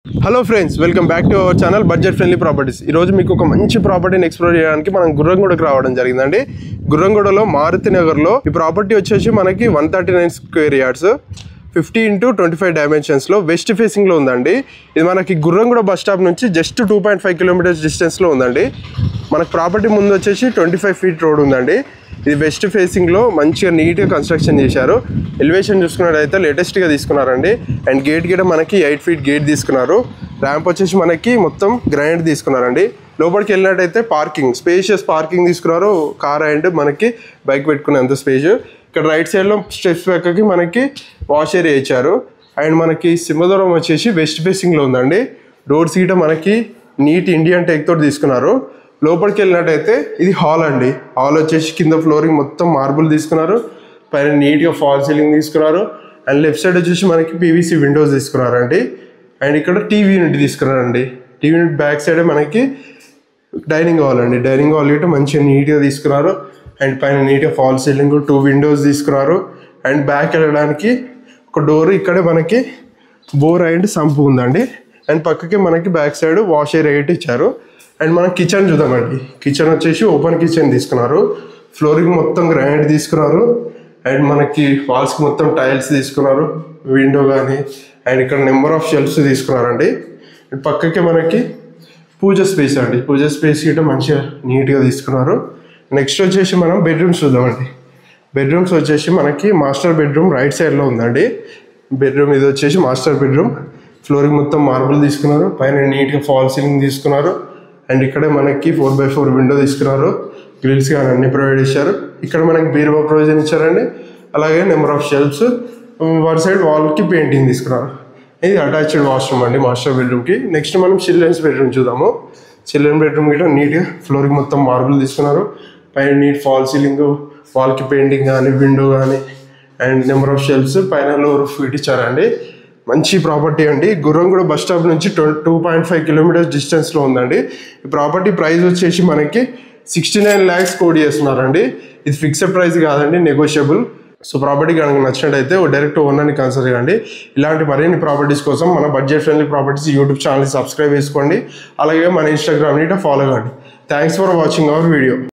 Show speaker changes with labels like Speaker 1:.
Speaker 1: Hello friends, welcome back to our channel budget friendly properties. ఈరోజు మీకు ఒక మంచి ప్రాపర్టీని ఎక్స్ప్లోర్ చేయడానికి మనం గుర్రంగూడకు రావడం జరిగిందండి. గుర్రంగూడలో మారుతి నగర్లో ఈ ప్రాపర్టీ వచ్చేసి మనకి 139 స్క్వేర్ యార్డ్స్ 50x25 డైమెన్షన్స్లో వెస్ట్ ఫేసింగ్లో ఉందండి. ఇది మనకి గుర్రంగూడ బస్ స్టాప్ నుంచి జస్ట్ 2.5 కిలోమీటర్స్ డిస్టెన్స్లో ఉందండి. మనకు ప్రాపర్టీ ముందు వచ్చేసి 25 ఫీట్ రోడ్ ఉందండి. ఇది వెస్ట్ ఫేసింగ్లో మంచిగా నీట్గా కన్స్ట్రక్షన్ చేశారు. ఎలివేషన్ చూసుకున్నట్టయితే లేటెస్ట్గా తీసుకున్నారండి. అండ్ గేట్ కూడా మనకి 8 ఫీట్ గేట్ తీసుకున్నారు. ర్యాంప్ వచ్చేసి మనకి మొత్తం గ్రానైట్ తీసుకున్నారండి. లోపలికి వెళ్ళినట్టయితే పార్కింగ్ స్పేషియస్ పార్కింగ్ తీసుకున్నారు. కార్ అండ్ మనకి బైక్ పెట్టుకునేంత స్పేస్. ఇక్కడ రైట్ సైడ్లో స్టెప్స్ పక్కకి మనకి వాష్ ఏరియా ఇచ్చారు. అండ్ మనకి సింహద్వారం వచ్చేసి వెస్ట్ ఫేసింగ్లో ఉందండి. డోర్స్ గీట మనకి నీట్ ఇండియన్ టేక్ తోటి తీసుకున్నారు. లోపలికి వెళ్ళినట్టయితే ఇది హాల్ అండి. హాల్ వచ్చేసి కింద ఫ్లోరింగ్ మొత్తం మార్బుల్ తీసుకున్నారు. పైన నీట్గా ఫాల్ సీలింగ్ తీసుకున్నారు. అండ్ లెఫ్ట్ సైడ్ వచ్చేసి మనకి పీవీసీ విండోస్ తీసుకున్నారండి. అండ్ ఇక్కడ టీవీ యూనిట్ తీసుకున్నారండి. టీవీ యూనిట్ బ్యాక్ సైడ్ మనకి డైనింగ్ హాల్ అండి. డైనింగ్ హాల్ ఇటు మంచిగా నీట్గా తీసుకున్నారు. అండ్ పైన నీట్గా ఫాల్ సీలింగ్ 2 విండోస్ తీసుకున్నారు. అండ్ బ్యాక్ వెళ్ళడానికి ఒక డోర్ ఇక్కడే మనకి బోర్ అండ్ సంపు ఉందండి. అండ్ పక్కకి మనకి బ్యాక్ సైడ్ వాష్ ఏరియా ఇచ్చారు. అండ్ మనం కిచెన్ చూద్దామండి. కిచెన్ వచ్చేసి ఓపెన్ కిచెన్ తీసుకున్నారు. ఫ్లోరింగ్ మొత్తం గ్రానైట్ తీసుకున్నారు. అండ్ మనకి వాల్స్కి మొత్తం టైల్స్ తీసుకున్నారు. విండో కానీ అండ్ ఇక్కడ నెంబర్ ఆఫ్ షెల్ఫ్స్ తీసుకున్నారండి. అండ్ పక్కకి మనకి పూజ స్పేస్ అండి. పూజ స్పేస్ గిట్ట మంచిగా నీట్గా తీసుకున్నారు. నెక్స్ట్ వచ్చేసి మనం బెడ్రూమ్స్ చూద్దామండి. బెడ్రూమ్స్ వచ్చేసి మనకి మాస్టర్ బెడ్రూమ్ రైట్ సైడ్లో ఉందండి. బెడ్రూమ్ ఇది వచ్చేసి మాస్టర్ బెడ్రూమ్. ఫ్లోరింగ్ మొత్తం మార్బుల్ తీసుకున్నారు. పైన నీట్గా ఫాల్ సీలింగ్ తీసుకున్నారు. అండ్ ఇక్కడే మనకి 4x4 విండో తీసుకున్నారు. గ్రిల్స్ కానీ అన్ని ప్రొవైడ్ చేశారు. ఇక్కడ మనకి బీరువా ప్రొవిజన్ ఇచ్చారండి. అలాగే number of shelves. One side వాల్కి పెయింటింగ్ తీసుకున్నారు. ఇది అటాచ్డ్ వాష్రూమ్ అండి మాస్టర్ బెడ్రూమ్కి. నెక్స్ట్ మనం చిల్డ్రన్స్ బెడ్రూమ్ చూద్దాము. చిల్డ్రన్ బెడ్రూమ్ గిట్ట నీట్గా ఫ్లోరింగ్ మొత్తం మార్బుల్ తీసుకున్నారు. పైన నీట్ ఫాల్ సీలింగ్, వాల్కి పెయింటింగ్ కానీ విండో కానీ అండ్ నెంబర్ ఆఫ్ షెల్ఫ్స్, పైన లోవర్ ఫీట్ ఇచ్చారండి. మంచి ప్రాపర్టీ అండి. గుర్రంగూడ బస్ స్టాప్ నుంచి 2.5 కిలోమీటర్స్ డిస్టెన్స్లో ఉందండి. ఈ ప్రాపర్టీ ప్రైస్ వచ్చేసి మనకి 69 lakhs కోడ్ చేస్తున్నారండి. ఇది ఫిక్స్డ్ ప్రైస్ కాదండి, నెగోషియబుల్. సో ప్రాపర్టీ కనుక నచ్చినట్టయితే డైరెక్ట్ ఓనర్ని కన్సల్ట్ చేయండి. ఇలాంటి మరిన్ని ప్రాపర్టీస్ కోసం మన బడ్జెట్ ఫ్రెండ్లీ ప్రాపర్టీస్ యూట్యూబ్ ఛానల్ని సబ్స్క్రైబ్ చేసుకోండి. అలాగే మన ఇన్స్టాగ్రామ్ని ఫాలో కండి. Thanks for watching our video.